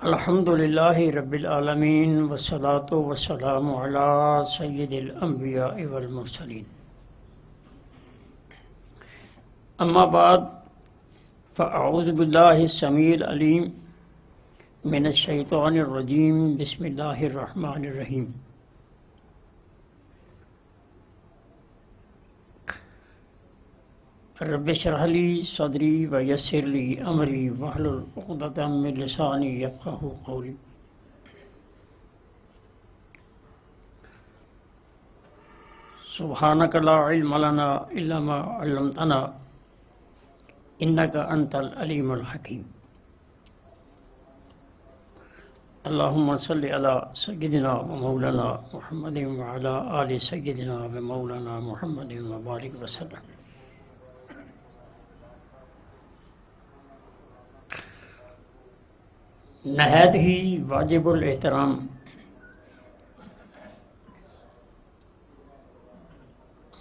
الحمد للہ رب العالمین والصلاة والسلام علی سید الانبیاء والمرسلین اما بعد فاعوذ باللہ السمیع العلیم من الشیطان الرجیم بسم اللہ الرحمن الرحیم رب اشرح لی صدری ویسر لی امری واحلل عقدۃ من لسانی یفقہوا قولی۔ سبحانک لا علم لنا الا ما علمتنا انک انت العلیم الحکیم۔ اللہم صل علی سیدنا و مولانا محمد وعلی آل سیدنا و مولانا محمد وبارک وسلم۔ نہایت ہی واجب الاحترام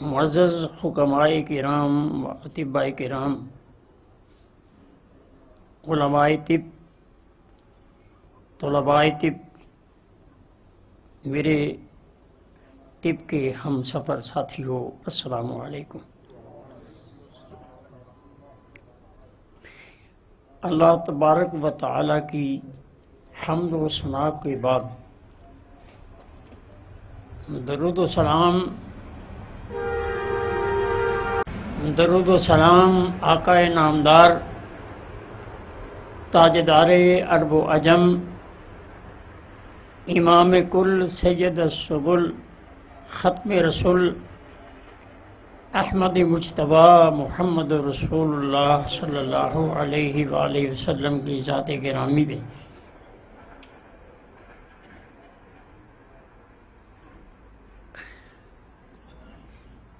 معزز حکمائے کرام و اطباء کرام، علماء طب، طلباء طب، میرے طب کے ہم سفر ساتھیوں، السلام علیکم۔ اللہ تبارک و تعالی کی حمد و ثنا کے بعد درود و سلام آقا نامدار، تاجدار عرب و عجم، امام کل، سید السبل، ختم رسول، احمد مجتبی محمد رسول اللہ صلی اللہ علیہ وآلہ وسلم کی ذات گرامی میں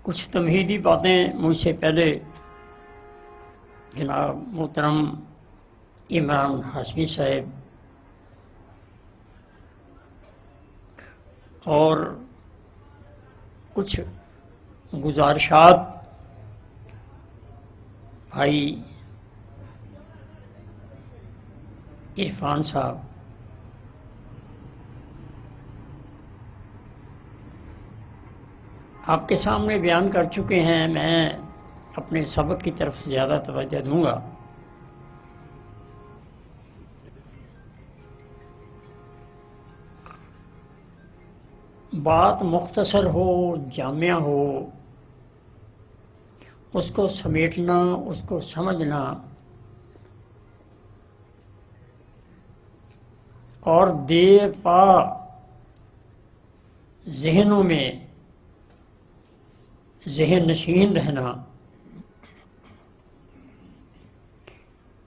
کچھ تمہیدی باتیں مجھ سے پہلے جناب محترم عمران ہاشمی صاحب اور کچھ گزارشات بھائی عرفان صاحب آپ کے سامنے بیان کر چکے ہیں۔ میں اپنے سبق کی طرف زیادہ توجہ دوں گا۔ بات مختصر ہو، جامع ہو، اس کو سمیٹنا، اس کو سمجھنا اور دیر پا ذہنوں میں ذہن نشین رہنا،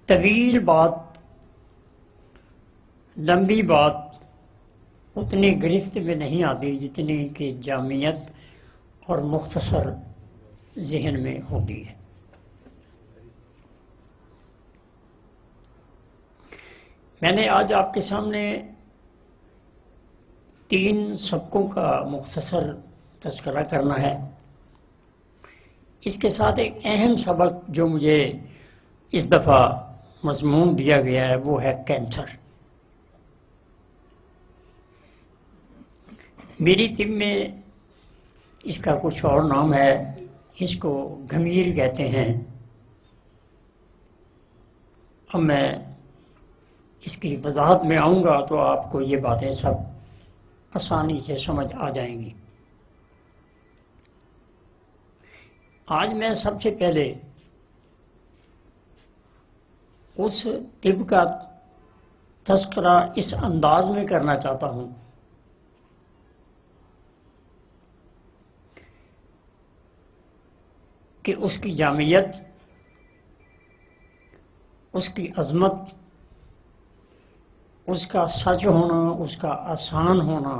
طویل بات، لمبی بات اتنی گرفت میں نہیں آتی جتنی کہ جامعیت اور مختصر ذہن میں ہوتی ہے۔ میں نے آج آپ کے سامنے 3 سبقوں کا مختصر تذکرہ کرنا ہے۔ اس کے ساتھ ایک اہم سبق جو مجھے اس دفعہ مضمون دیا گیا ہے وہ ہے کینسر۔ میری طب میں اس کا کچھ اور نام ہے، اس کو گھمیر کہتے ہیں۔ اب میں اس کی وضاحت میں آؤں گا تو آپ کو یہ باتیں سب آسانی سے سمجھ آ جائیں گی۔ آج میں سب سے پہلے اس طب کا تذکرہ اس انداز میں کرنا چاہتا ہوں کہ اس کی جامعیت، اس کی عظمت، اس کا سچ ہونا، اس کا آسان ہونا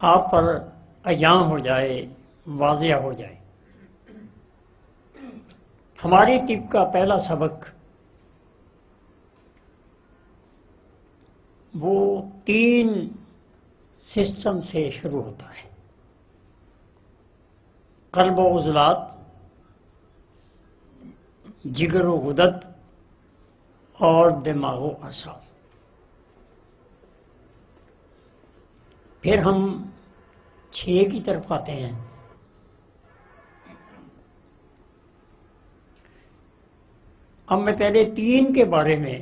آپ پر عیاں ہو جائے، واضح ہو جائے۔ ہماری طب کا پہلا سبق وہ 3 سسٹم سے شروع ہوتا ہے: قلب و عضلات، جگر و غدد اور دماغ و اعصاب۔ پھر ہم 6 کی طرف آتے ہیں۔ اب میں پہلے 3 کے بارے میں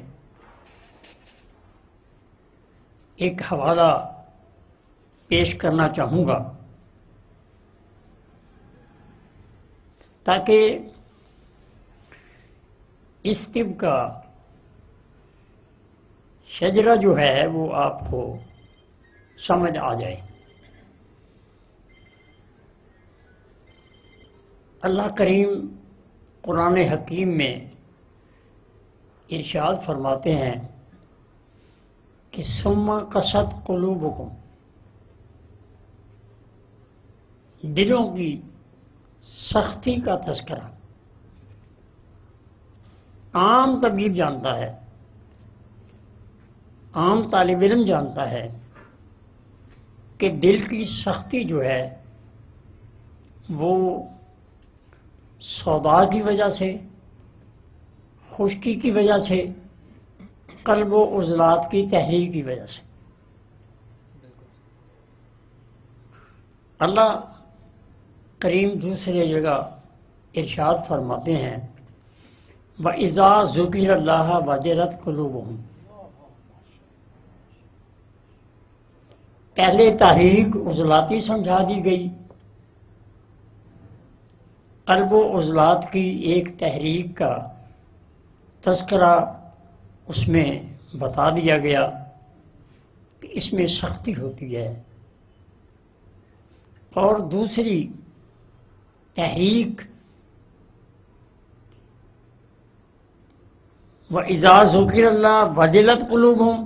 ایک حوالہ پیش کرنا چاہوں گا تاکہ اس طب کا شجرہ جو ہے وہ آپ کو سمجھ آ جائے۔ اللہ کریم قرآن حکیم میں ارشاد فرماتے ہیں کہ ثم قست قلوبکم، دلوں کی سختی کا تذکرہ۔ عام طبیب جانتا ہے، عام طالب علم جانتا ہے کہ دل کی سختی جو ہے وہ سودا کی وجہ سے، خشکی کی وجہ سے، قلب و عضلات کی تحریک کی وجہ سے۔ اللہ کریم دوسرے جگہ ارشاد فرماتے ہیں وَإِذَا ذُكِرَ اللَّهُ وَجِلَتْ قُلُوبُهُمْ۔ پہلے تحریک عضلاتی سمجھا دی گئی، قلب و عضلات کی ایک تحریک کا تذکرہ اس میں بتا دیا گیا کہ اس میں سختی ہوتی ہے، اور دوسری تحریک وَإِذَا ذُكِرَ اللَّهُ وَجِلَتْ قُلُوبُهُمْ،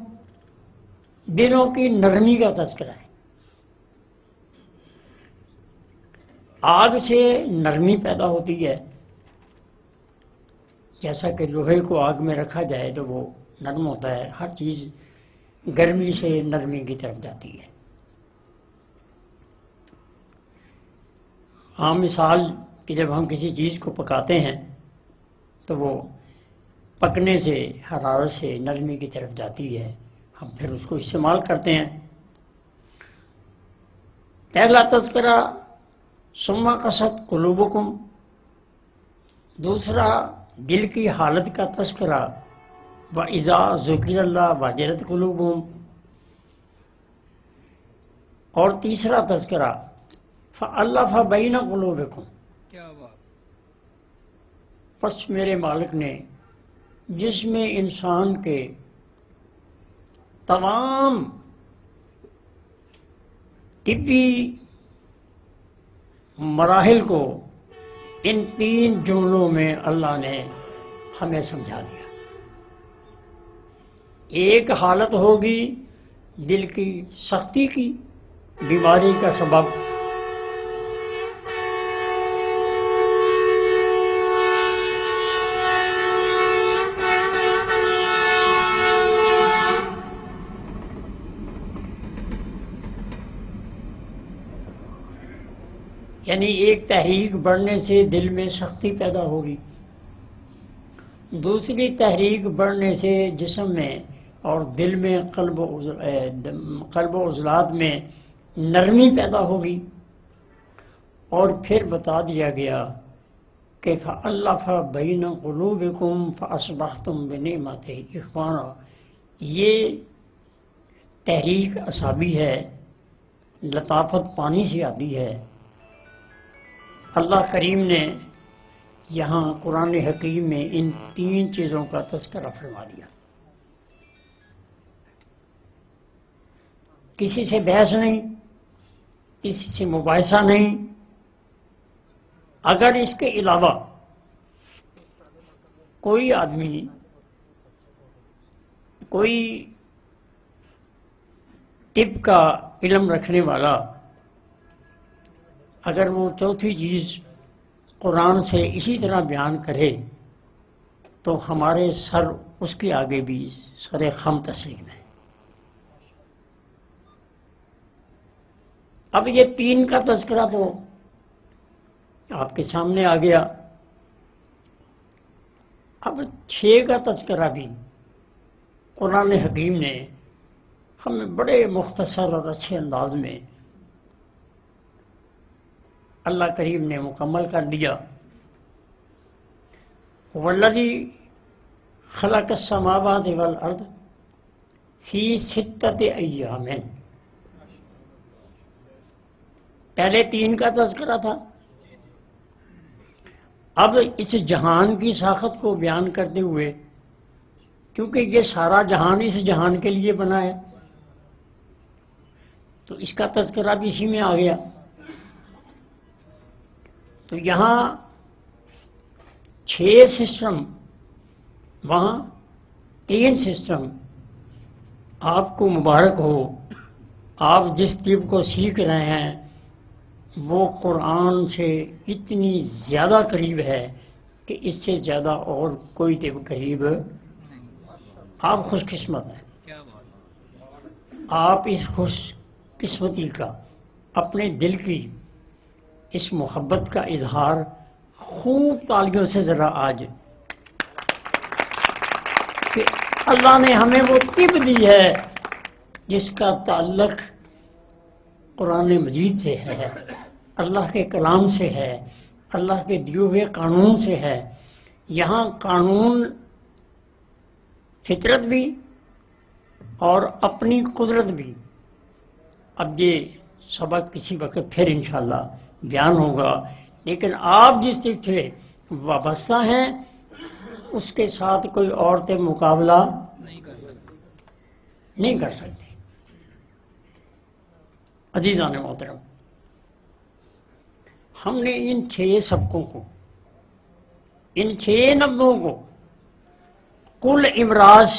دلوں کی نرمی کا تذکرہ ہے۔ آگ سے نرمی پیدا ہوتی ہے، جیسا کہ لوہے کو آگ میں رکھا جائے تو وہ نرم ہوتا ہے، ہر چیز گرمی سے نرمی کی طرف جاتی ہے۔ عام مثال کہ جب ہم کسی چیز کو پکاتے ہیں تو وہ پکنے سے، حرارت سے نرمی کی طرف جاتی ہے، ہم پھر اس کو استعمال کرتے ہیں۔ پہلا تذکرہ ثم قست قلوبکم، دوسرا دل کی حالت کا تذکرہ وَإِذَا ذُكِرَ اللَّهُ وَجِلَتْ قُلُوبُهُمْ، اور تیسرا تذکرہ فَأَلَّفَ بَيْنَ قُلُوبِكُمْ۔ کیا بات! پس میرے مالک نے جس میں انسان کے تمام طبی مراحل کو ان 3 جملوں میں اللہ نے ہمیں سمجھا دیا۔ ایک حالت ہوگی دل کی سختی کی، بیماری کا سبب، یعنی ایک تحریک بڑھنے سے دل میں سختی پیدا ہوگی، دوسری تحریک بڑھنے سے جسم میں اور دل میں قلب و عضلات میں نرمی پیدا ہوگی، اور پھر بتا دیا گیا کہ فَأَلَّفَ بَيْنَ قُلُوبِكُمْ فَأَصْبَحْتُمْ بِنِعْمَتِهِ إِخْوَانًا۔ یہ تحریک اعصابی ہے، لطافت پانی سے آتی ہے۔ اللہ کریم نے یہاں قرآن حکیم میں ان 3 چیزوں کا تذکرہ فرما دیا۔ کسی سے بحث نہیں، کسی سے مباحثہ نہیں، اگر اس کے علاوہ کوئی آدمی، کوئی طب کا علم رکھنے والا، اگر وہ چوتھی چیز قرآن سے اسی طرح بیان کرے تو ہمارے سر اس کے آگے بھی سر خم تسلیم ہے۔ اب یہ 3 کا تذکرہ تو آپ کے سامنے آ گیا، اب 6 کا تذکرہ بھی قرآن حکیم نے ہمیں بڑے مختصر اور اچھے انداز میں اللہ کریم نے مکمل کر دیا. والذی خلق السماوات والارض فی ستۃ ایام. پہلے 3 کا تذکرہ تھا، اب اس جہان کی ساخت کو بیان کرتے ہوئے، کیونکہ یہ سارا جہان اس جہان کے لیے بنا ہے تو اس کا تذکرہ بھی اسی میں آ گیا. تو یہاں 6 سسٹم، وہاں 3 سسٹم. آپ کو مبارک ہو، آپ جس طب کو سیکھ رہے ہیں وہ قرآن سے اتنی زیادہ قریب ہے کہ اس سے زیادہ اور کوئی طب قریب. آپ خوش قسمت ہیں. آپ اس خوش قسمتی کا، اپنے دل کی اس محبت کا اظہار خوب تالیوں سے ذرا آج، کہ اللہ نے ہمیں وہ طب دی ہے جس کا تعلق قرآن مجید سے ہے، اللہ کے کلام سے ہے، اللہ کے دیے ہوئے قانون سے ہے. یہاں قانون، فطرت بھی اور اپنی قدرت بھی. اب یہ سبق کسی وقت پھر انشاءاللہ بیان ہوگا، لیکن آپ جس چیز سے وابستہ ہیں اس کے ساتھ کوئی عورتیں مقابلہ نہیں کر سکتی. عزیزان محترم، ہم نے ان 6 سبقوں کو، ان 6 نبضوں کو کل امراض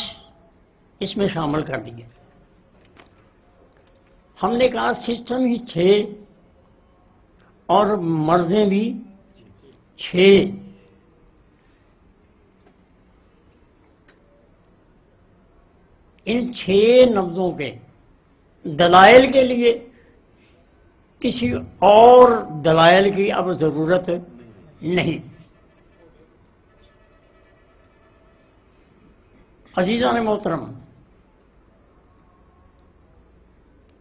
اس میں شامل کر دیے. ہم نے کہا سسٹم ہی 6 اور مرضیں بھی 6. ان 6 نبضوں کے دلائل کے لیے کسی اور دلائل کی اب ضرورت نہیں. عزیزان محترم،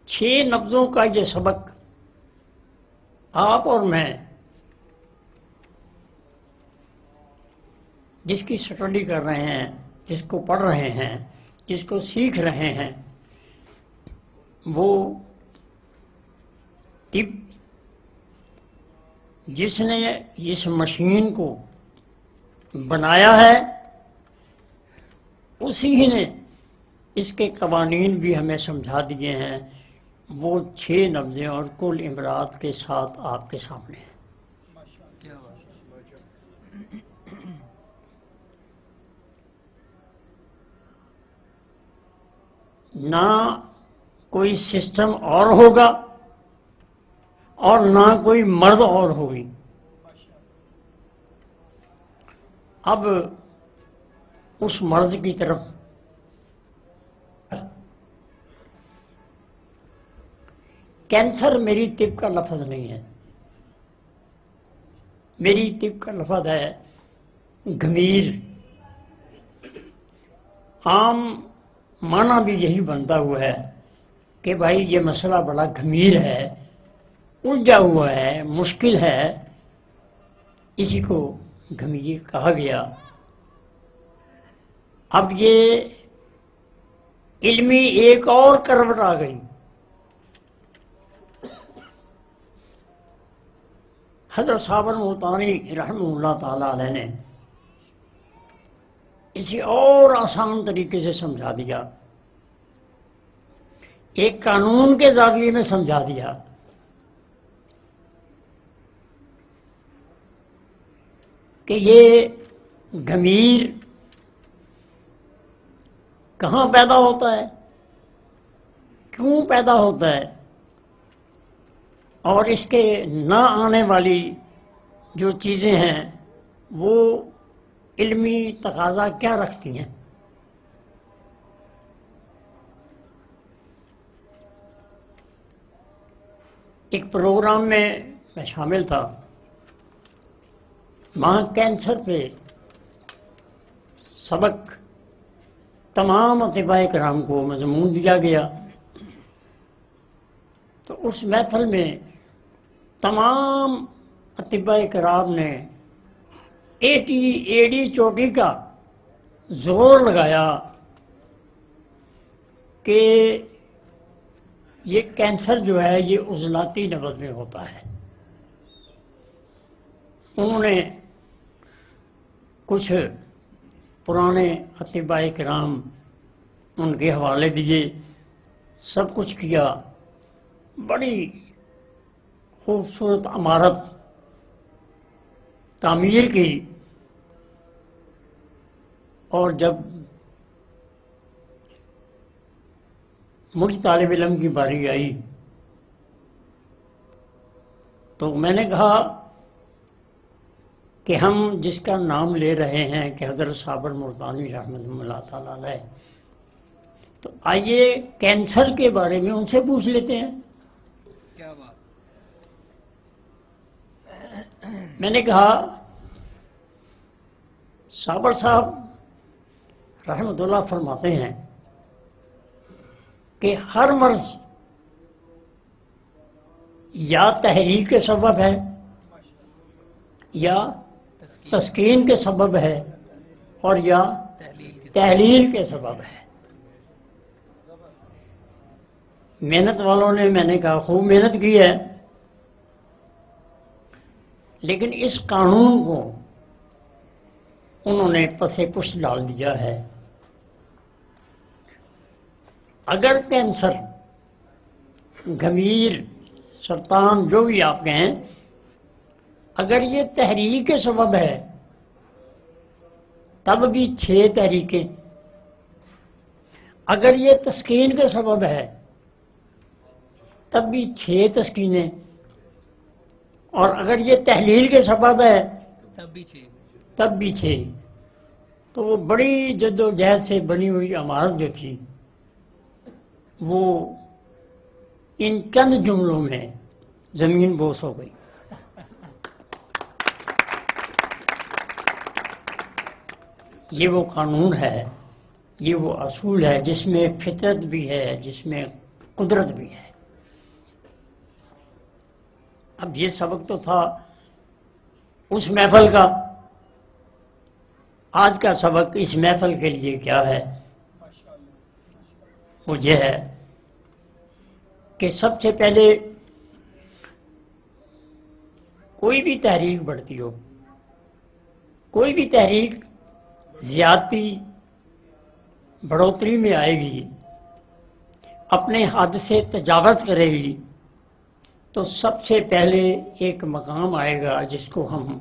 6 نبضوں کا یہ سبق آپ اور میں جس کی سٹڈی کر رہے ہیں، جس کو پڑھ رہے ہیں، جس کو سیکھ رہے ہیں، وہ طب جس نے اس مشین کو بنایا ہے اسی نے اس کے قوانین بھی ہمیں سمجھا دیے ہیں. وہ 6 نبضیں اور کل امراض کے ساتھ آپ کے سامنے ہیں. نہ کوئی سسٹم اور ہوگا اور نہ کوئی مرد اور ہوگی. اب اس مرض کی طرف کینسر میری طب کا لفظ نہیں ہے، میری طب کا لفظ ہے گھمیر. عام معنی بھی یہی بنتا ہوا ہے کہ بھائی یہ مسئلہ بڑا گھمیر ہے، الجھا ہوا ہے، مشکل ہے، اسی کو گھمیر کہا گیا. اب یہ علمی ایک اور کروٹ آ گئی. حضرت صابر ملتانی رحمہ اللہ تعالی علیہ نے اسی اور آسان طریقے سے سمجھا دیا، ایک قانون کے زاویے میں سمجھا دیا. کہ یہ گھمیر کہاں پیدا ہوتا ہے، کیوں پیدا ہوتا ہے، اور اس کے نہ آنے والی جو چیزیں ہیں وہ علمی تقاضا کیا رکھتی ہیں. ایک پروگرام میں شامل تھا، وہاں کینسر پہ سبق تمام اطباء کرام کو مضمون دیا گیا، تو اس محفل میں تمام اطباء کرام نے ایڑی چوٹی کا زور لگایا کہ یہ کینسر جو ہے یہ عضلاتی نبض میں ہوتا ہے۔ انہوں نے کچھ پرانے اطباء کرام ان کے حوالے دیے، سب کچھ کیا، بڑی خوبصورت عمارت تعمیر کی، اور جب مجھ طالب علم کی باری آئی تو میں نے کہا کہ ہم جس کا نام لے رہے ہیں کہ حضرت صابر ملتانی رحمۃ اللہ تعالی علیہ، تو آئیے کینسر کے بارے میں ان سے پوچھ لیتے ہیں۔ کیا بات؟ میں نے کہا صابر صاحب رحمۃ اللہ فرماتے ہیں کہ ہر مرض یا تحریک کے سبب ہے یا تسکین کے سبب ہے اور یا تحلیل کے سبب ہے۔ محنت والوں نے، میں نے کہا، خوب محنت کی ہے، لیکن اس قانون کو انہوں نے پس پش ڈال دیا ہے۔ اگر کینسر، گھمیر، سرطان، جو بھی آپ کہیں، اگر یہ تحریک کے سبب ہے تب بھی 6 تحریکیں، اگر یہ تسکین کے سبب ہے تب بھی 6 تسکینیں، اور اگر یہ تحلیل کے سبب ہے تب بھی 6۔ تو وہ بڑی جد و جہد سے بنی ہوئی عمارت جو تھی وہ ان چند جملوں میں زمین بوس ہو گئی۔ یہ وہ قانون ہے، یہ وہ اصول ہے جس میں فطرت بھی ہے، جس میں قدرت بھی ہے۔ اب یہ سبق تو تھا اس محفل کا، آج کا سبق اس محفل کے لیے کیا ہے؟ وہ یہ ہے کہ سب سے پہلے کوئی بھی تحریک بڑھتی ہو، کوئی بھی تحریک زیادتی بڑھوتری میں آئے گی، اپنے حد سے تجاوز کرے گی، تو سب سے پہلے ایک مقام آئے گا جس کو ہم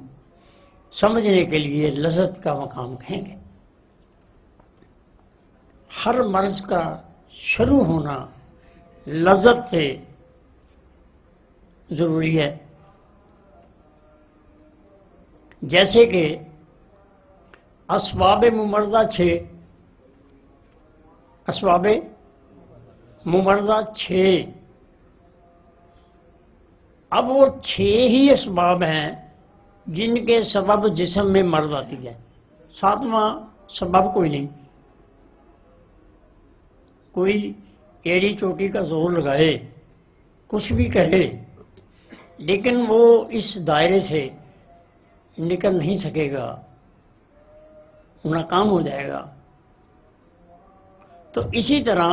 سمجھنے کے لیے لذت کا مقام کہیں گے۔ ہر مرض کا شروع ہونا لذت سے ضروری ہے، جیسے کہ اسباب ممرضہ 6، اسباب ممرضہ 6، اب وہ 6 ہی اسباب ہیں جن کے سبب جسم میں مرض آتی ہے، 7واں سبب کوئی نہیں۔ کوئی ایڑی چوٹی کا زور لگائے، کچھ بھی کرے، لیکن وہ اس دائرے سے نکل نہیں سکے گا، ناکام ہو جائے گا۔ تو اسی طرح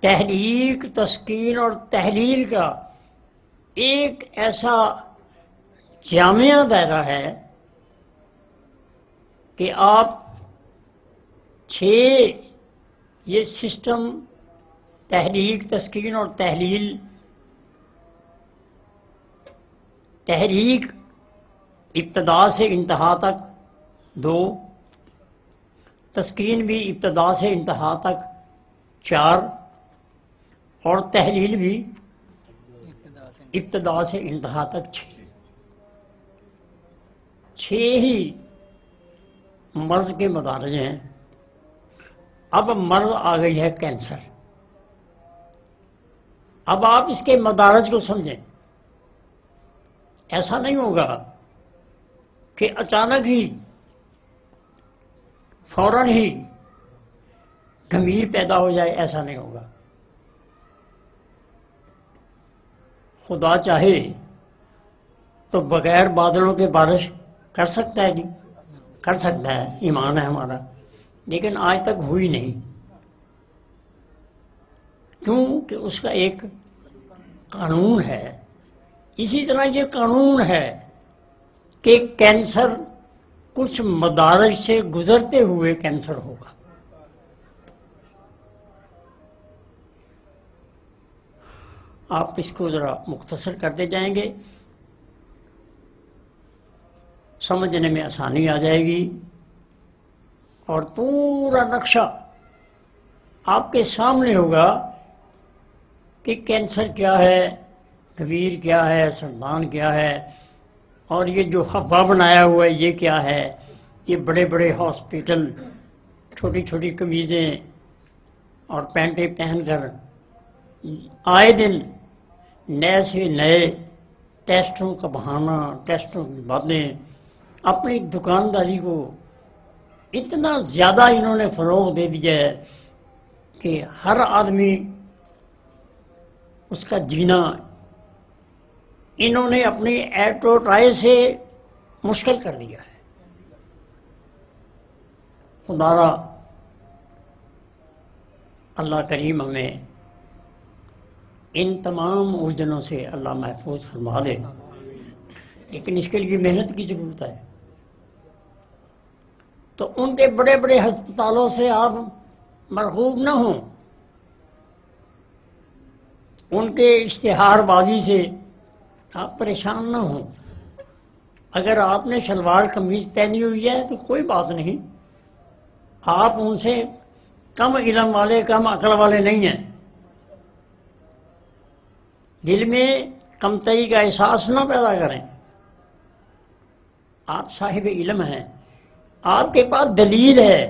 تحریک، تسکین اور تحلیل کا ایک ایسا جامع دائرہ ہے کہ آپ 6 یہ سسٹم تحریک، تسکین اور تحلیل، تحریک ابتدا سے انتہا تک 2، تسکین بھی ابتدا سے انتہا تک 4، اور تحلیل بھی ابتدا سے انتہا تک 6۔ 6 ہی مرض کے مدارج ہیں۔ اب مرض آ گئی ہے کینسر۔ اب آپ اس کے مدارج کو سمجھیں۔ ایسا نہیں ہوگا کہ اچانک ہی، فوراً ہی خمیر پیدا ہو جائے، ایسا نہیں ہوگا۔ خدا چاہے تو بغیر بادلوں کے بارش کر سکتا ہے جی، کر سکتا ہے، ایمان ہے ہمارا، لیکن آج تک ہوئی نہیں۔ کیوں کہ اس کا ایک قانون ہے۔ اسی طرح یہ قانون ہے کہ کینسر کچھ مدارج سے گزرتے ہوئے کینسر ہوگا۔ آپ اس کو ذرا مختصر کرتے جائیں گے، سمجھنے میں آسانی آ جائے گی، اور پورا نقشہ آپ کے سامنے ہوگا کہ کینسر کیا ہے، خمیر کیا ہے، سرطان کیا ہے، اور یہ جو ہوا بنایا ہوا ہے یہ کیا ہے۔ یہ بڑے بڑے ہاسپٹل چھوٹی چھوٹی قمیضیں اور پینٹیں پہن کر آئے دن نئے سے نئے ٹیسٹوں کا بہانہ، ٹیسٹوں کی باتیں، اپنی دکانداری کو اتنا زیادہ انہوں نے فروغ دے دیا ہے کہ ہر آدمی اس کا جینا انہوں نے اپنی ایٹوٹرائی سے مشکل کر دیا ہے۔ خدا را اللہ کریم ہمیں ان تمام الجھنوں سے اللہ محفوظ فرما دے، لیکن اس کے لیے محنت کی ضرورت ہے۔ تو ان کے بڑے بڑے ہسپتالوں سے آپ مرغوب نہ ہوں، ان کے اشتہار بازی سے آپ پریشان نہ ہوں۔ اگر آپ نے شلوار قمیض پہنی ہوئی ہے تو کوئی بات نہیں، آپ ان سے کم علم والے، کم عقل والے نہیں ہیں۔ دل میں کمتری کا احساس نہ پیدا کریں۔ آپ صاحب علم ہیں، آپ کے پاس دلیل ہے،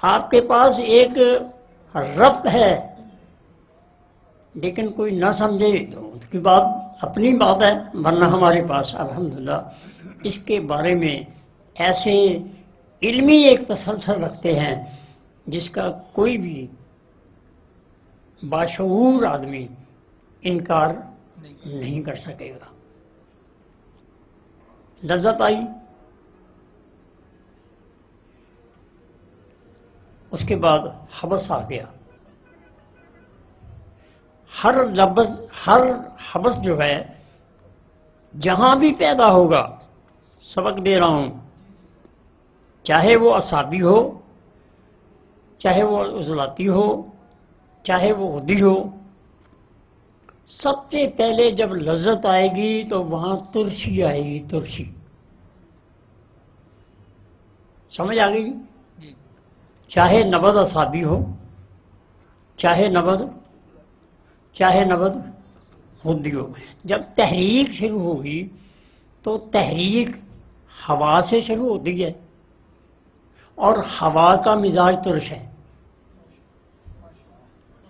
آپ کے پاس ایک ربط ہے، لیکن کوئی نہ سمجھے تو اس کی بات اپنی بات ہے، ورنہ ہمارے پاس الحمدللہ اس کے بارے میں ایسے علمی ایک تسلسل رکھتے ہیں جس کا کوئی بھی باشعور آدمی انکار نہیں کر سکے گا۔ لذت آئی، اس کے بعد حبس آ گیا۔ ہر حبس جو ہے جہاں بھی پیدا ہوگا، سبق دے رہا ہوں، چاہے وہ اعصابی ہو، چاہے وہ عضلاتی ہو، چاہے وہ غدی ہو، سب سے پہلے جب لذت آئے گی تو وہاں ترشی آئے گی، ترشی۔ سمجھ آ گئی؟ چاہے نبض اعصابی ہو، چاہے نبض غدی ہو۔ جب تحریک شروع ہوگی تو تحریک ہوا سے شروع ہوتی ہے، اور ہوا کا مزاج ترش ہے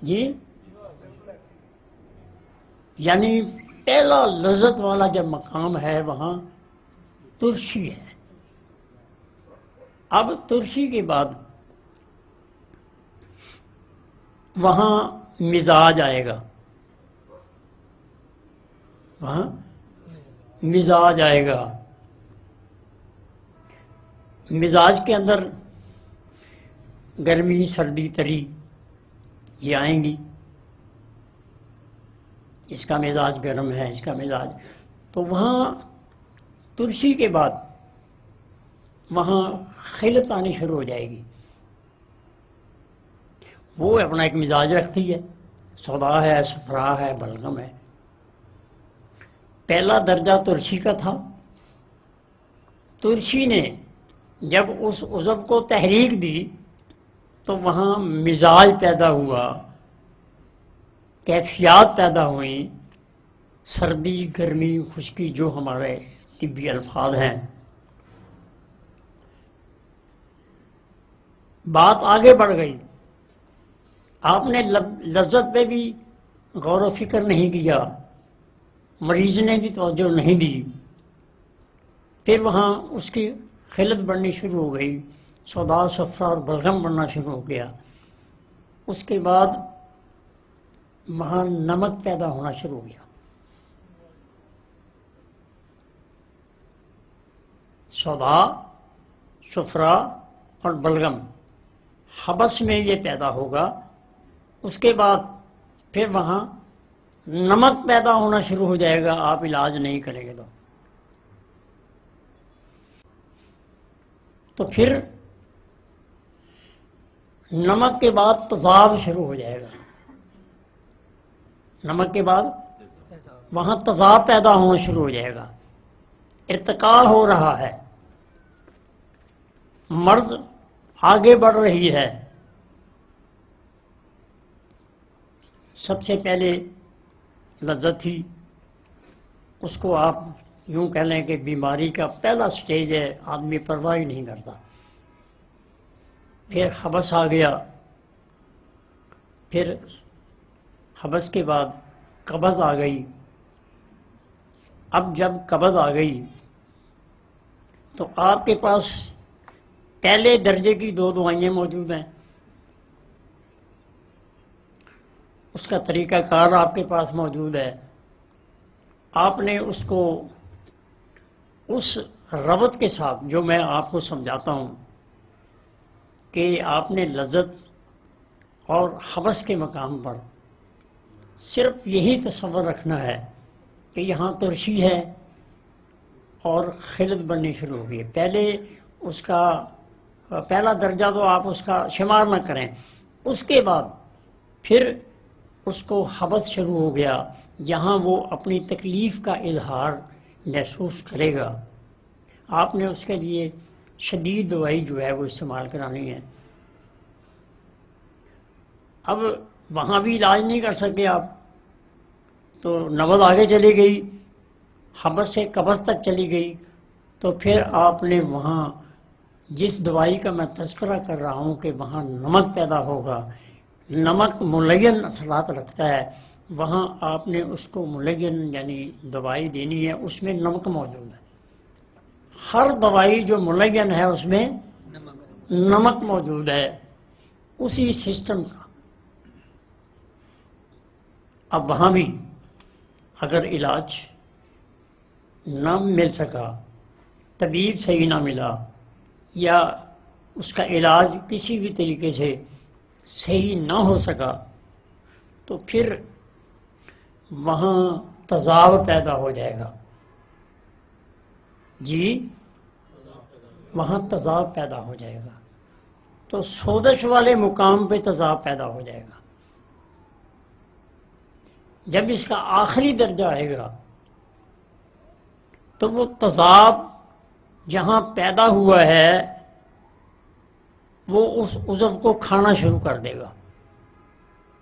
جی، یعنی پہلا لذت والا جب مقام ہے وہاں ترشی ہے۔ اب ترشی کے بعد وہاں مزاج آئے گا، وہاں مزاج آئے گا۔ مزاج کے اندر گرمی، سردی، تری یہ آئیں گی۔ اس کا مزاج گرم ہے، اس کا مزاج، تو وہاں ترشی کے بعد وہاں خلط آنی شروع ہو جائے گی۔ وہ اپنا ایک مزاج رکھتی ہے، سودا ہے، صفرا ہے، بلغم ہے۔ پہلا درجہ ترشی کا تھا، ترشی نے جب اس عضو کو تحریک دی تو وہاں مزاج پیدا ہوا، کیفیات پیدا ہوئیں، سردی، گرمی، خشکی، جو ہمارے طبی الفاظ ہیں۔ بات آگے بڑھ گئی، آپ نے لذت پہ بھی غور و فکر نہیں کیا، مریض نے بھی توجہ نہیں دی، پھر وہاں اس کی خلط بڑھنی شروع ہو گئی، سودا، صفرا اور بلغم بڑھنا شروع ہو گیا۔ اس کے بعد وہاں نمک پیدا ہونا شروع ہو گیا. سودا، صفرا اور بلغم حبس میں یہ پیدا ہوگا. اس کے بعد پھر وہاں نمک پیدا ہونا شروع ہو جائے گا آپ علاج نہیں کریں گے تو پھر نمک کے بعد تذاب شروع ہو جائے گا. نمک کے بعد وہاں تذاب پیدا ہونا شروع ہو جائے گا. ارتقاء ہو رہا ہے، مرض آگے بڑھ رہی ہے. سب سے پہلے لذت تھی، اس کو آپ یوں کہہ لیں کہ بیماری کا پہلا سٹیج ہے، آدمی پرواہ ہی نہیں کرتا. پھر حبس آ گیا، پھر حبس کے بعد قبض آ گئی. اب جب قبض آ گئی تو آپ کے پاس پہلے درجے کی 2 دوائیں موجود ہیں. اس کا طریقہ کار آپ کے پاس موجود ہے. آپ نے اس کو اس ربط کے ساتھ جو میں آپ کو سمجھاتا ہوں کہ آپ نے لذت اور حبس کے مقام پر صرف یہی تصور رکھنا ہے کہ یہاں ترشی ہے اور خلط بننی شروع ہو گئی. پہلے اس کا پہلا درجہ تو آپ اس کا شمار نہ کریں. اس کے بعد پھر اس کو حبس شروع ہو گیا، جہاں وہ اپنی تکلیف کا اظہار محسوس کرے گا. آپ نے اس کے لیے شدید دوائی جو ہے وہ استعمال کرانی ہے. اب وہاں بھی علاج نہیں کر سکے آپ، تو نبض آگے چلی گئی، حبس سے قبض تک چلی گئی. تو پھر آپ نے وہاں جس دوائی کا میں تذکرہ کر رہا ہوں کہ وہاں نمک پیدا ہوگا، نمک ملین اثرات رکھتا ہے، وہاں آپ نے اس کو ملین یعنی دوائی دینی ہے، اس میں نمک موجود ہے. ہر دوائی جو ملین ہے اس میں نمک موجود ہے، اسی سسٹم کا. اب وہاں بھی اگر علاج نہ مل سکا، طبیب صحیح نہ ملا، یا اس کا علاج کسی بھی طریقے سے صحیح نہ ہو سکا، تو پھر وہاں تذاب پیدا ہو جائے گا. جی وہاں تذاب پیدا ہو جائے گا. تو سودش والے مقام پہ تذاب پیدا ہو جائے گا. جب اس کا آخری درجہ آئے گا تو وہ تذاب جہاں پیدا ہوا ہے وہ اس عضو کو کھانا شروع کر دے گا،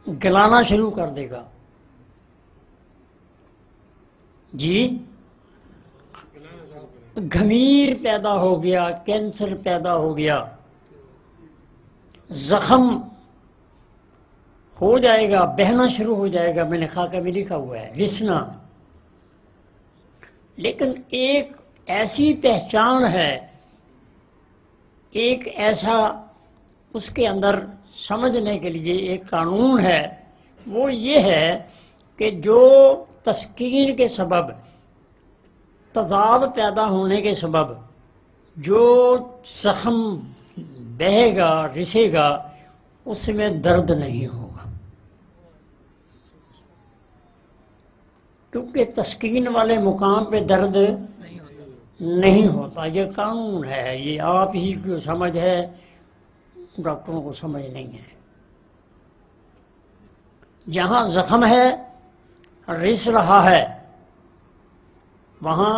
گلانا شروع کر دے گا. جی گھمیر پیدا ہو گیا، کینسر پیدا ہو گیا، زخم ہو جائے گا، بہنا شروع ہو جائے گا. میں نے خاکہ میں لکھا ہوا ہے رسنا. لیکن ایک ایسی پہچان ہے، ایک ایسا اس کے اندر سمجھنے کے لیے ایک قانون ہے، وہ یہ ہے کہ جو تسکین کے سبب، تذاب پیدا ہونے کے سبب جو زخم بہے گا، رسے گا، اس میں درد نہیں ہوگا، کیونکہ تسکین والے مقام پہ درد نہیں ہوتا. یہ قانون ہے، یہ آپ ہی کو سمجھ ہے، ڈاکٹروں کو سمجھ نہیں ہے. جہاں زخم ہے، رس رہا ہے، وہاں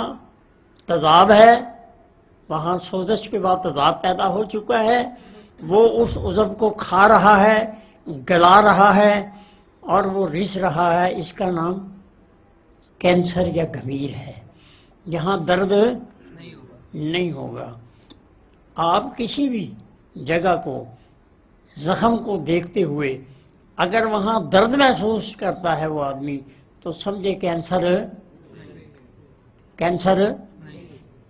تذاب ہے، وہاں سوزش کے بعد تذاب پیدا ہو چکا ہے، وہ اس عضو کو کھا رہا ہے، گلا رہا ہے اور وہ رس رہا ہے. اس کا نام کینسر یا گھمیر ہے. یہاں درد نہیں ہوگا. آپ کسی بھی جگہ کو، زخم کو دیکھتے ہوئے اگر وہاں درد محسوس کرتا ہے وہ آدمی، تو سمجھے کینسر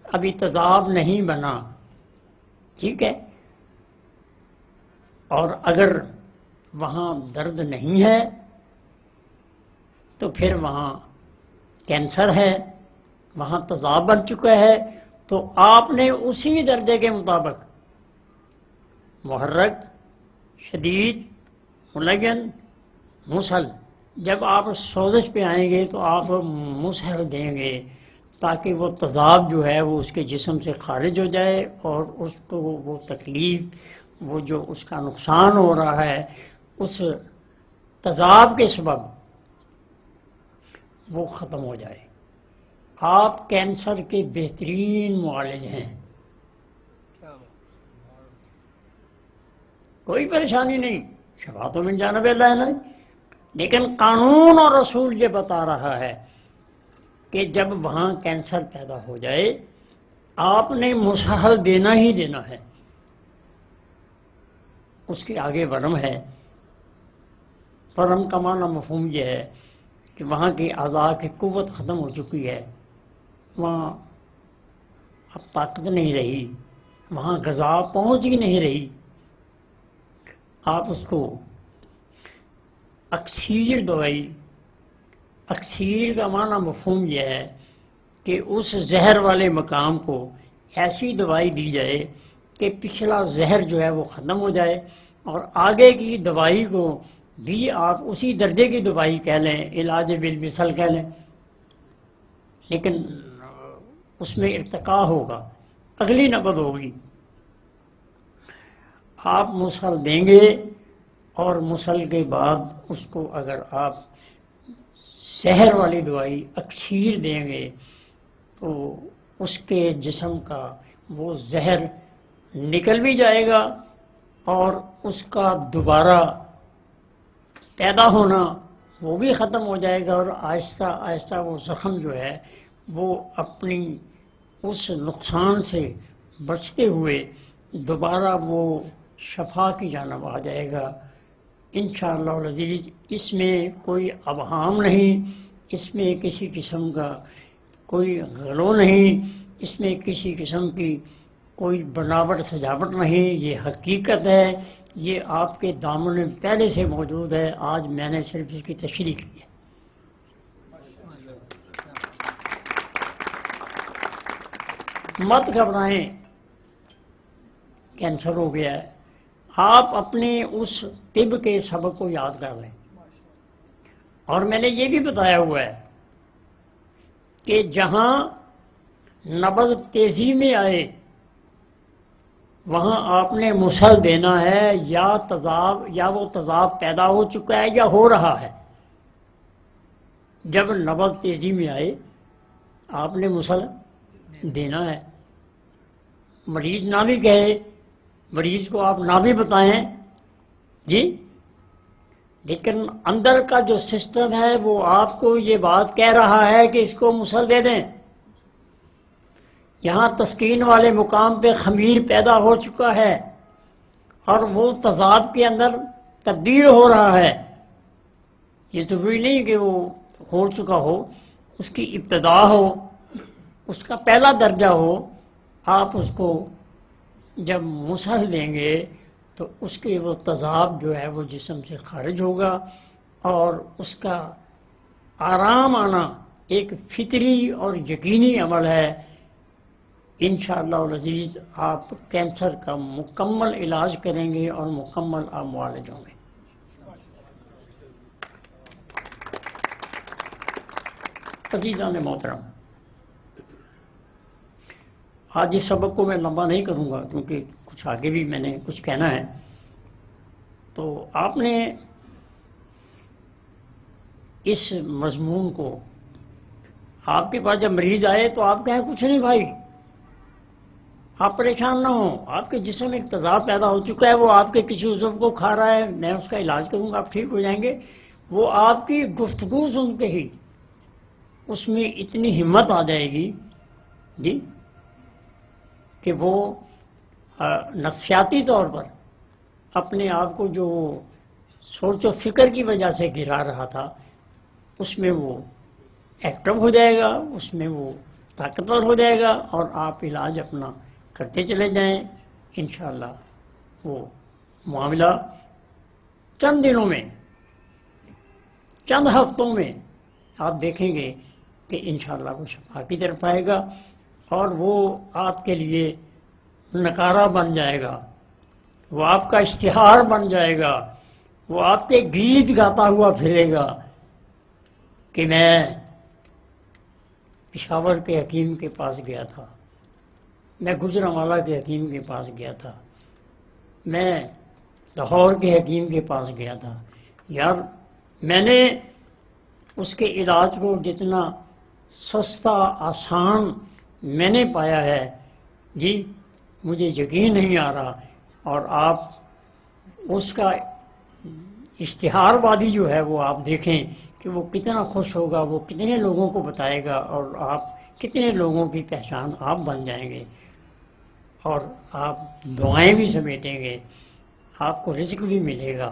ابھی تذاب نہیں بنا. ٹھیک ہے. اور اگر وہاں درد نہیں ہے تو پھر وہاں کینسر ہے، وہاں تیزاب بن چکا ہے، تو آپ نے اسی درجے کے مطابق محرک، شدید، ملین، مسہل، جب آپ سوزش پہ آئیں گے تو آپ مسہل دیں گے تاکہ وہ تیزاب جو ہے وہ اس کے جسم سے خارج ہو جائے اور اس کو وہ تکلیف، وہ جو اس کا نقصان ہو رہا ہے اس تیزاب کے سبب وہ ختم ہو جائے۔ آپ کینسر کے بہترین معالج ہیں، کوئی پریشانی نہیں، شفا تو من جانب اللہ نہیں، لیکن قانون اور رسول یہ بتا رہا ہے کہ جب وہاں کینسر پیدا ہو جائے آپ نے مسہل دینا ہی دینا ہے۔ اس کے آگے ورم ہے، ورم کا معنی مفہوم یہ ہے کہ وہاں کی اعضاء کی قوت ختم ہو چکی ہے، وہاں اب طاقت نہیں رہی، وہاں غذا پہنچ ہی نہیں رہی، آپ اس کو اکسیر دوائی، اکسیر کا معنی مفہوم یہ ہے کہ اس زہر والے مقام کو ایسی دوائی دی جائے کہ پچھلا زہر جو ہے وہ ختم ہو جائے اور آگے کی دوائی کو بھی آپ اسی درجے کی دوائی کہہ لیں، علاج بالمثل کہہ لیں، لیکن اس میں ارتقاء ہوگا، اگلی نبض ہوگی۔ آپ مسل دیں گے اور مسل کے بعد اس کو اگر آپ زہر والی دوائی اکسیر دیں گے تو اس کے جسم کا وہ زہر نکل بھی جائے گا اور اس کا دوبارہ پیدا ہونا وہ بھی ختم ہو جائے گا، اور آہستہ آہستہ وہ زخم جو ہے وہ اپنی اس نقصان سے بچتے ہوئے دوبارہ وہ شفا کی جانب آ جائے گا انشاءاللہ العزیز۔ اس میں کوئی ابہام نہیں، اس میں کسی قسم کا کوئی غلو نہیں، اس میں کسی قسم کی کوئی بناوٹ سجاوٹ نہیں، یہ حقیقت ہے، یہ آپ کے دامن میں پہلے سے موجود ہے، آج میں نے صرف اس کی تشریح کی ہے۔ مت گھبرائیں کینسر ہو گیا ہے، آپ اپنے اس طب کے سبق کو یاد کر لیں، اور میں نے یہ بھی بتایا ہوا ہے کہ جہاں نبض تیزی میں آئے وہاں آپ نے مسل دینا ہے، یا وہ تیزاب پیدا ہو چکا ہے یا ہو رہا ہے۔ جب نبض تیزی میں آئے آپ نے مسل دینا ہے، مریض نہ بھی کہے، مریض کو آپ نہ بھی بتائیں جی، لیکن اندر کا جو سسٹم ہے وہ آپ کو یہ بات کہہ رہا ہے کہ اس کو مسل دے دیں۔ یہاں تسکین والے مقام پہ خمیر پیدا ہو چکا ہے اور وہ تیزاب کے اندر تبدیل ہو رہا ہے، یہ ضروری نہیں کہ وہ ہو چکا ہو، اس کی ابتدا ہو، اس کا پہلا درجہ ہو، آپ اس کو جب مسل دیں گے تو اس کے وہ تیزاب جو ہے وہ جسم سے خارج ہوگا اور اس کا آرام آنا ایک فطری اور یقینی عمل ہے۔ انشاءاللہ العزیز آپ کینسر کا مکمل علاج کریں گے اور مکمل آپ معالج ہوں گے۔ عزیزان محترم، آج اس سبق کو میں لمبا نہیں کروں گا کیونکہ کچھ آگے بھی میں نے کچھ کہنا ہے، تو آپ نے اس مضمون کو، آپ کے پاس جب مریض آئے تو آپ کہیں کچھ نہیں بھائی، آپ پریشان نہ ہوں، آپ کے جسم میں ایک تیزاب پیدا ہو چکا ہے، وہ آپ کے کسی عضو کو کھا رہا ہے، میں اس کا علاج کروں گا، آپ ٹھیک ہو جائیں گے۔ وہ آپ کی گفتگو سن کے ہی اس میں اتنی ہمت آ جائے گی جی کہ وہ نفسیاتی طور پر اپنے آپ کو جو سوچ و فکر کی وجہ سے گرا رہا تھا اس میں وہ ایکٹیو ہو جائے گا، اس میں وہ طاقتور ہو جائے گا اور آپ علاج اپنا کرتے چلے جائیں، انشاءاللہ وہ معاملہ چند دنوں میں، چند ہفتوں میں آپ دیکھیں گے کہ انشاءاللہ وہ شفا کی طرف آئے گا اور وہ آپ کے لیے نکارہ بن جائے گا، وہ آپ کا اشتہار بن جائے گا، وہ آپ کے گیت گاتا ہوا پھرے گا کہ میں پشاور کے حکیم کے پاس گیا تھا، میں گجرانوالہ کے حکیم کے پاس گیا تھا، میں لاہور کے حکیم کے پاس گیا تھا۔ یار میں نے اس کے علاج کو جتنا سستا آسان میں نے پایا ہے، جی مجھے یقین نہیں آ رہا، اور آپ اس کا اشتہار بازی جو ہے وہ آپ دیکھیں کہ وہ کتنا خوش ہوگا، وہ کتنے لوگوں کو بتائے گا، اور آپ کتنے لوگوں کی پہچان آپ بن جائیں گے، اور آپ دعائیں بھی سمیٹیں گے، آپ کو رزق بھی ملے گا۔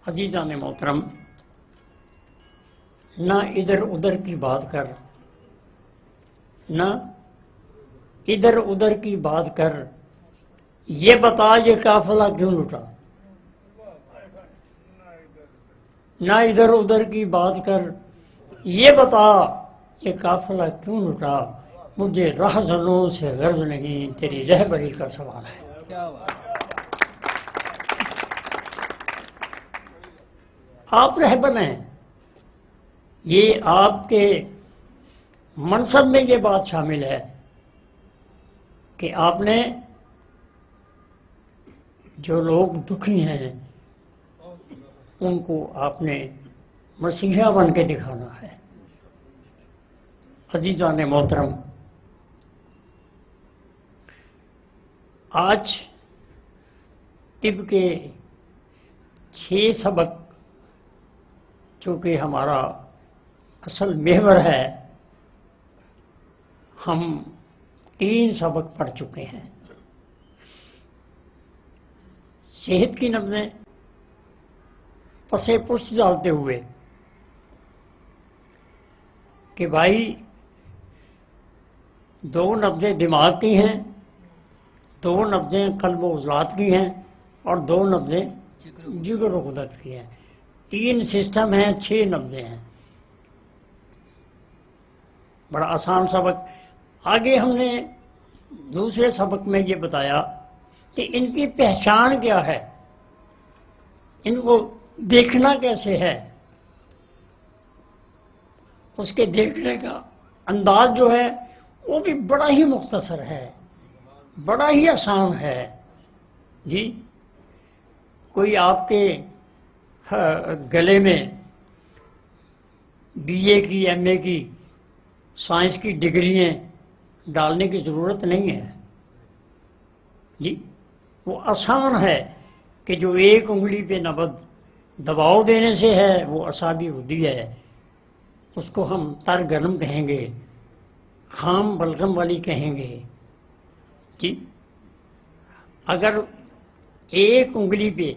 عزیزان محترم، نہ ادھر ادھر کی بات کر، نہ ادھر ادھر کی بات کر، یہ بتا یہ قافلہ کیوں لٹا، نہ ادھر ادھر کی بات کر، یہ بتا یہ قافلہ کیوں لٹا، مجھے رہزنوں سے غرض نہیں، تیری رہبری کا سوال ہے۔ آپ رہبر ہیں، یہ آپ کے منصب میں یہ بات شامل ہے کہ آپ نے جو لوگ دکھی ہیں ان کو آپ نے مسیحا بن کے دکھانا ہے۔ عزیزان محترم، آج طب کے 6 سبق چونکہ ہمارا اصل محور ہے، ہم 3 سبق پڑھ چکے ہیں۔ صحت کی نبضیں پسے پشت ڈالتے ہوئے کہ بھائی 2 نبضیں دماغ کی ہیں، 2 نبضیں قلب و عضلات کی ہیں، اور 2 نبضیں جگر و غدد کی ہیں۔ 3 سسٹم ہیں، 6 نبضیں ہیں۔ بڑا آسان سبق۔ آگے ہم نے دوسرے سبق میں یہ بتایا کہ ان کی پہچان کیا ہے، ان کو دیکھنا کیسے ہے۔ اس کے دیکھنے کا انداز جو ہے وہ بھی بڑا ہی مختصر ہے، بڑا ہی آسان ہے۔ جی کوئی آپ کے گلے میں بی اے کی، ایم اے کی، سائنس کی ڈگریاں ڈالنے کی ضرورت نہیں ہے۔ جی وہ آسان ہے کہ جو ایک انگلی پہ نبض دباؤ دینے سے ہے وہ اعصابی غدی ہے، اس کو ہم تر گرم کہیں گے، خام بلغم والی کہیں گے۔ جی اگر ایک انگلی پہ،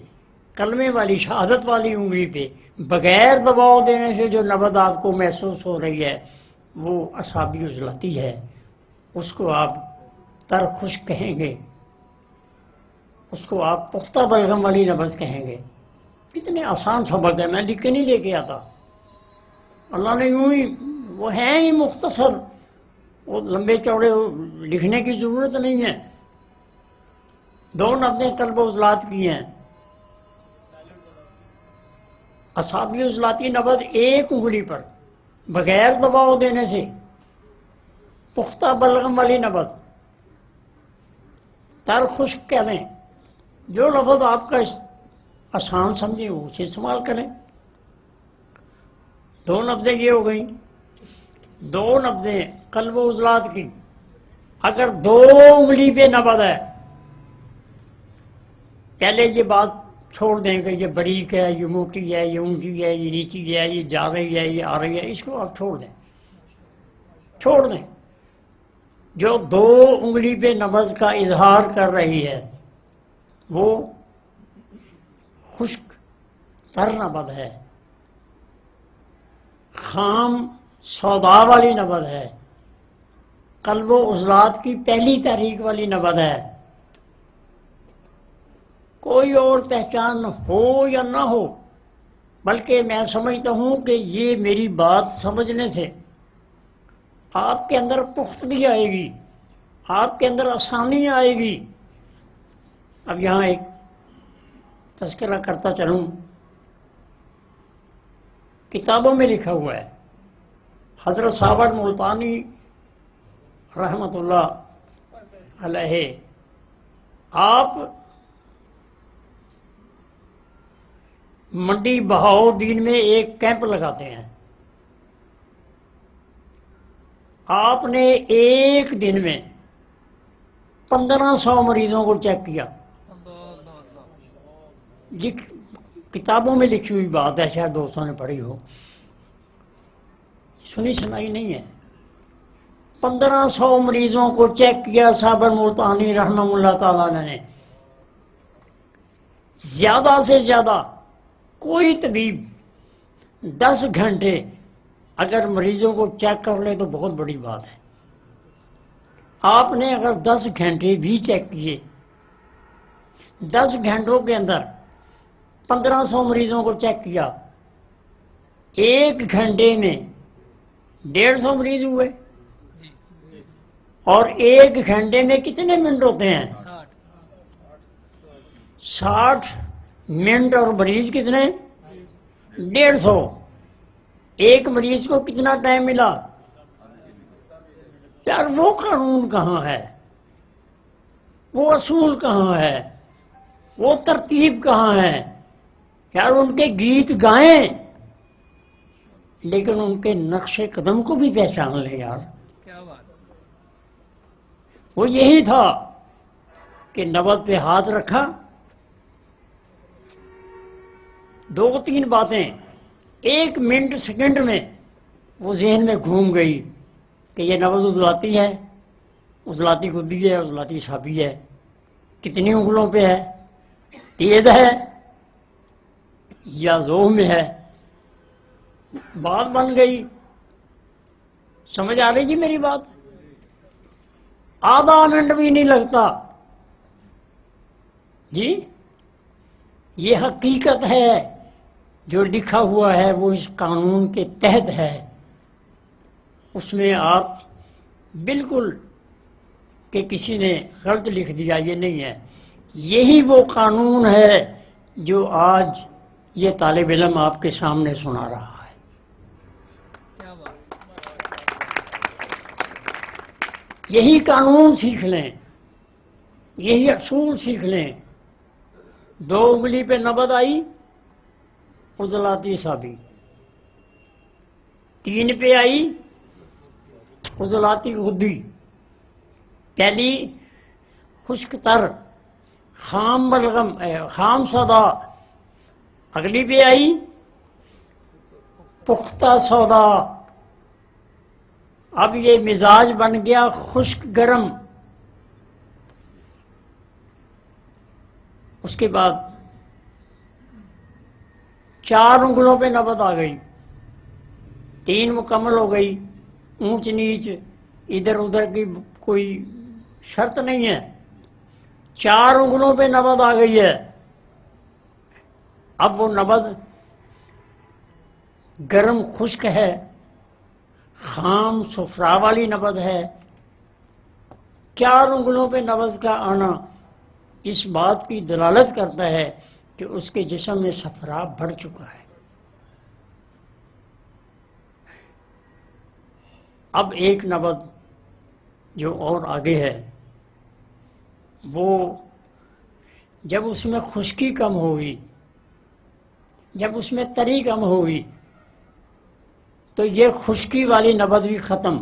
کلمے والی، شہادت والی انگلی پہ بغیر دباؤ دینے سے جو نبض آپ کو محسوس ہو رہی ہے وہ اعصابی عضلاتی ہے، اس کو آپ تر خشک کہیں گے، اس کو آپ پختہ بلغم والی نبض کہیں گے۔ کتنے آسان سبق ہے، میں لکھ کے نہیں لے کے آتا، اللہ نے یوں ہی، وہ ہیں ہی مختصر، وہ لمبے چوڑے لکھنے کی ضرورت نہیں ہے۔ 2 نبضیں قلب و عضلات کی ہیں، اعصابی عضلاتی نبض ایک انگلی پر بغیر دباؤ دینے سے، پختہ بلغم والی نبض، تر خشک کہنے، جو لفظ آپ کا آسان سمجھیں وہ اسے استعمال کریں۔ 2 نبضیں یہ ہو گئیں۔ 2 نبضیں قلب و عضلات کی، اگر 2 انگلی پہ نبض ہے، پہلے یہ بات چھوڑ دیں کہ یہ باریک ہے، یہ موٹی ہے، یہ اونچی ہے، یہ نیچی ہے، یہ جا رہی ہے، یہ آ رہی ہے، اس کو آپ چھوڑ دیں، چھوڑ دیں۔ جو 2 انگلی پہ نبض کا اظہار کر رہی ہے وہ خشک تر نبض ہے، خام سودا والی نبض ہے، قلب و عضلات کی پہلی تحریک والی نبض ہے۔ کوئی اور پہچان ہو یا نہ ہو، بلکہ میں سمجھتا ہوں کہ یہ میری بات سمجھنے سے آپ کے اندر پختگی آئے گی، آپ کے اندر آسانی آئے گی۔ اب یہاں ایک تذکرہ کرتا چلوں، کتابوں میں لکھا ہوا ہے، حضرت صابر ملتانی رحمۃ اللہ علیہ آپ منڈی بہاؤدین میں ایک کیمپ لگاتے ہیں۔ آپ نے ایک دن میں 1500 مریضوں کو چیک کیا۔ جی کتابوں میں لکھی ہوئی بات ہے، شاید دوستوں نے پڑھی ہو، سنی سنائی نہیں ہے۔ 1500 مریضوں کو چیک کیا صابر ملتانی رحمہ اللہ تعالیٰ نے۔ زیادہ سے زیادہ کوئی طبیب 10 گھنٹے اگر مریضوں کو چیک کر لے تو بہت بڑی بات ہے۔ آپ نے اگر 10 گھنٹے بھی چیک کیے، 10 گھنٹوں کے اندر 1500 مریضوں کو چیک کیا، ایک گھنٹے میں 150 مریض ہوئے، اور ایک گھنٹے میں کتنے منٹ ہوتے ہیں؟ 60 منٹ، اور مریض کتنے؟ 150۔ ایک مریض کو کتنا ٹائم ملا؟ یار وہ قانون کہاں ہے، وہ اصول کہاں ہے، وہ ترتیب کہاں ہے؟ یار ان کے گیت گائیں لیکن ان کے نقش قدم کو بھی پہچان لیں یار۔ وہ یہی تھا کہ نبض پہ ہاتھ رکھا، 2-3 باتیں 1 منٹ سیکنڈ میں وہ ذہن میں گھوم گئی کہ یہ نبض عضلاتی ہے، عضلاتی گدی ہے، عضلاتی سابی ہے، کتنی انگلوں پہ ہے، تیز ہے یا زوہ میں ہے، بات بن گئی۔ سمجھ آ رہی جی میری بات؟ آدھا منٹ بھی نہیں لگتا جی۔ یہ حقیقت ہے، جو لکھا ہوا ہے وہ اس قانون کے تحت ہے، اس میں آپ بالکل کہ کسی نے غلط لکھ دیا یہ نہیں ہے۔ یہی وہ قانون ہے جو آج یہ طالب علم آپ کے سامنے سنا رہا ہے۔ یہی قانون سیکھ لیں، یہی اصول سیکھ لیں۔ 2 انگلی پہ نبض آئی، عضلاتی سابی، 3 پہ آئی، عضلاتی غدی، پہلی خشک تر خام بلغم خام سودا، اگلی پہ آئی پختہ سودا۔ اب یہ مزاج بن گیا خشک گرم۔ اس کے بعد 4 انگلوں پہ نبض آ گئی، 3 مکمل ہو گئی، اونچ نیچ ادھر ادھر کی کوئی شرط نہیں ہے، 4 انگلوں پہ نبض آ گئی ہے۔ اب وہ نبض گرم خشک ہے، خام صفرا والی نبض ہے۔ 4 انگلوں پہ نبض کا آنا اس بات کی دلالت کرتا ہے کہ اس کے جسم میں صفرا بڑھ چکا ہے۔ اب ایک نبض جو اور آگے ہے، وہ جب اس میں خشکی کم ہوگی، جب اس میں تری کم ہوگی، تو یہ خشکی والی نبض بھی ختم،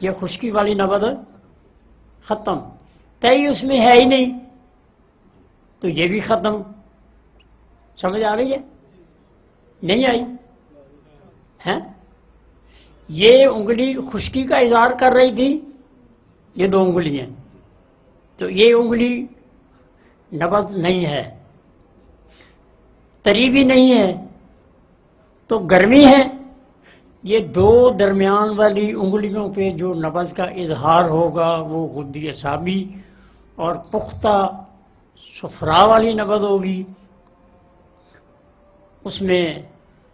یہ خشکی والی نبض ختم، تئی اس میں ہے ہی نہیں تو یہ بھی ختم۔ سمجھ آ رہی ہے؟ نہیں آئی ہے؟ یہ انگلی خشکی کا اظہار کر رہی تھی، یہ 2 انگلی ہیں، تو یہ انگلی نبض نہیں ہے، تری بھی نہیں ہے، تو گرمی ہے۔ یہ 2 درمیان والی انگلیوں پہ جو نبض کا اظہار ہوگا وہ غدی اعصابی اور پختہ صفرا والی نبض ہوگی، اس میں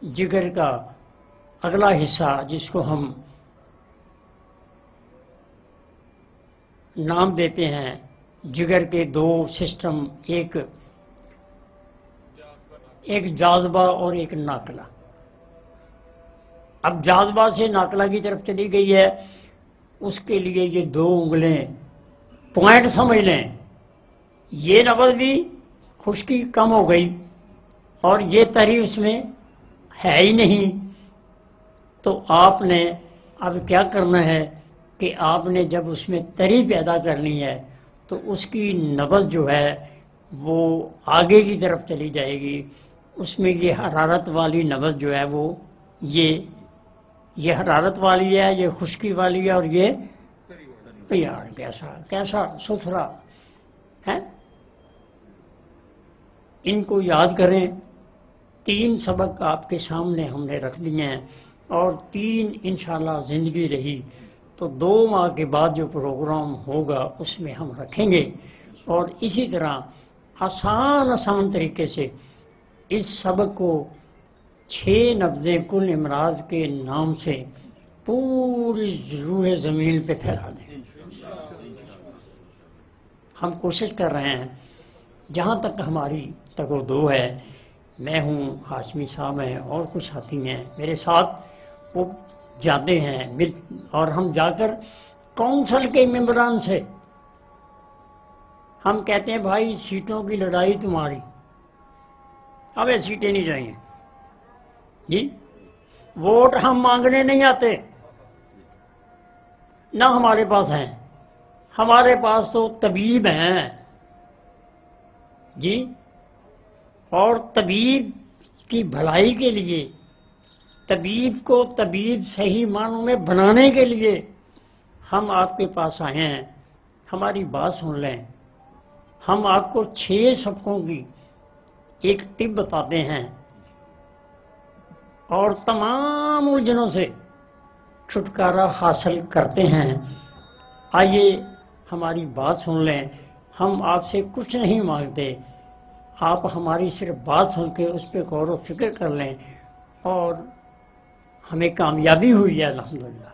جگر کا اگلا حصہ جس کو ہم نام دیتے ہیں، جگر کے دو سسٹم، ایک جاذبہ اور ایک ناقلہ۔ اب جاذبہ سے ناقلہ کی طرف چلی گئی ہے، اس کے لیے یہ دو انگلیں پوائنٹ سمجھ لیں، یہ نبض بھی خشکی کم ہو گئی اور یہ تری اس میں ہے ہی نہیں۔ تو آپ نے اب کیا کرنا ہے کہ آپ نے جب اس میں تری پیدا کرنی ہے تو اس کی نبض جو ہے وہ آگے کی طرف چلی جائے گی، اس میں یہ حرارت والی نبض جو ہے وہ یہ حرارت والی ہے، یہ خشکی والی ہے، اور یہ یار کیسا ستھرا ہے۔ ان کو یاد کریں، 3 سبق آپ کے سامنے ہم نے رکھ دیے ہیں، اور 3 انشاءاللہ زندگی رہی تو 2 ماہ کے بعد جو پروگرام ہوگا اس میں ہم رکھیں گے، اور اسی طرح آسان طریقے سے اس سبق کو 6 نبضیں کل امراض کے نام سے پوری روح زمین پہ پھیلا دیں۔ ہم کوشش کر رہے ہیں، جہاں تک ہماری تک و دو ہے، میں ہوں، ہاشمی صاحب ہیں، اور کچھ ساتھی ہیں میرے ساتھ، وہ جاتے ہیں اور ہم جا کر کونسل کے ممبران سے ہم کہتے ہیں بھائی سیٹوں کی لڑائی تمہاری، اب یہ سیٹیں نہیں چاہیے جی، ووٹ ہم مانگنے نہیں آتے، نہ ہمارے پاس ہیں، ہمارے پاس تو طبیب ہیں جی، اور طبیب کی بھلائی کے لیے، طبیب کو طبیب صحیح معنوں میں بنانے کے لیے ہم آپ کے پاس آئے ہیں۔ ہماری بات سن لیں، ہم آپ کو 6 سبقوں کی ایک طب بتاتے ہیں اور تمام الجھنوں سے چھٹکارا حاصل کرتے ہیں۔ آئیے ہماری بات سن لیں، ہم آپ سے کچھ نہیں مانگتے، آپ ہماری صرف بات سن کے اس پہ غور و فکر کر لیں، اور ہمیں کامیابی ہوئی ہے الحمدللہ۔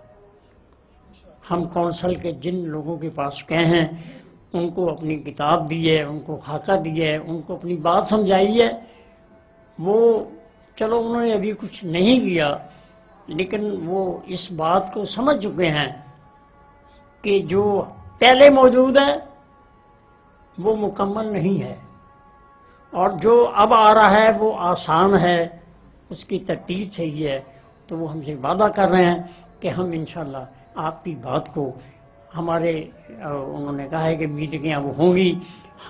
ہم کونسل کے جن لوگوں کے پاس گئے ہیں ان کو اپنی کتاب دی ہے، ان کو خاکہ دی ہے، ان کو اپنی بات سمجھائی ہے، وہ چلو انہوں نے ابھی کچھ نہیں کیا لیکن وہ اس بات کو سمجھ چکے ہیں کہ جو پہلے موجود ہے وہ مکمل نہیں ہے، اور جو اب آ رہا ہے وہ آسان ہے، اس کی ترتیب صحیح ہے۔ تو وہ ہم سے وعدہ کر رہے ہیں کہ ہم انشاءاللہ آپ کی بات کو، ہمارے انہوں نے کہا ہے کہ میٹنگیں اب ہوں گی،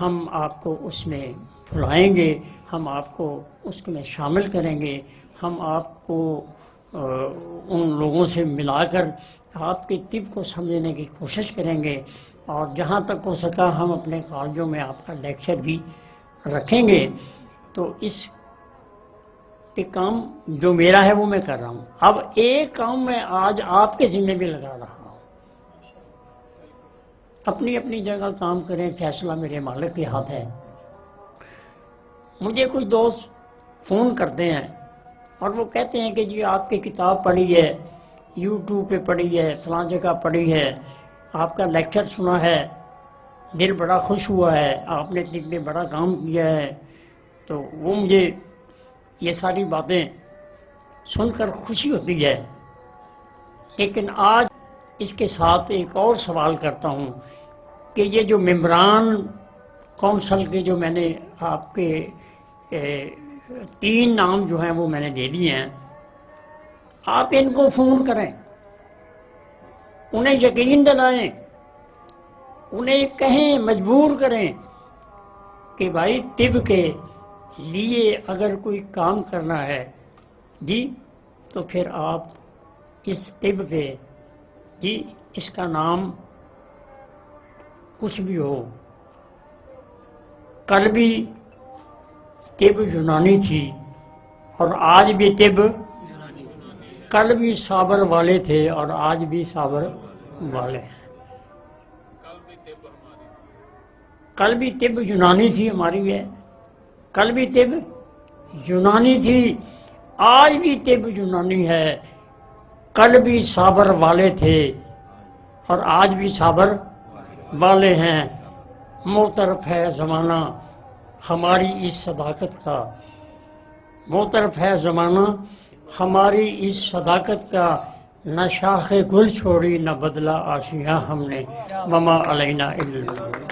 ہم آپ کو اس میں بلائیں گے، ہم آپ کو اس میں شامل کریں گے، ہم آپ کو ان لوگوں سے ملا کر آپ کے طب کو سمجھنے کی کوشش کریں گے، اور جہاں تک ہو سکا ہم اپنے کالجوں میں آپ کا لیکچر بھی رکھیں گے۔ تو اس پہ کام جو میرا ہے وہ میں کر رہا ہوں۔ اب ایک کام میں آج آپ کے ذمہ بھی لگا رہا ہوں، اپنی اپنی جگہ کام کریں، فیصلہ میرے مالک کے ہاتھ ہے۔ مجھے کچھ دوست فون کرتے ہیں اور وہ کہتے ہیں کہ جی آپ کی کتاب پڑھی ہے، یوٹیوب پہ پڑھی ہے، فلاں جگہ پڑھی ہے، آپ کا لیکچر سنا ہے، دل بڑا خوش ہوا ہے، آپ نے اتنے بڑا کام کیا ہے۔ تو وہ مجھے یہ ساری باتیں سن کر خوشی ہوتی ہے، لیکن آج اس کے ساتھ ایک اور سوال کرتا ہوں کہ یہ جو ممبران کونسل کے جو میں نے آپ کے 3 نام جو ہیں وہ میں نے دے دیے ہیں، آپ ان کو فون کریں، انہیں یقین دلائیں، انہیں کہیں، مجبور کریں کہ بھائی طب کے لیے اگر کوئی کام کرنا ہے جی تو پھر آپ اس طب پہ جی، اس کا نام کچھ بھی ہو، کل بھی طب یونانی تھی اور آج بھی طب، کل بھی صابر والے تھے اور آج بھی صابر والے ہیں، قلبی طب یونانی تھی ہماری ہے، قلبی طب یونانی تھی، آج بھی طب یونانی ہے، قلبی صابر والے تھے اور آج بھی صابر والے ہیں۔ معترف ہے زمانہ ہماری اس صداقت کا، معترف ہے زمانہ ہماری اس صداقت کا، نہ شاخ گل چھوڑی نہ بدلا آشیاں ہم نے، وما علینا الا البلاغ۔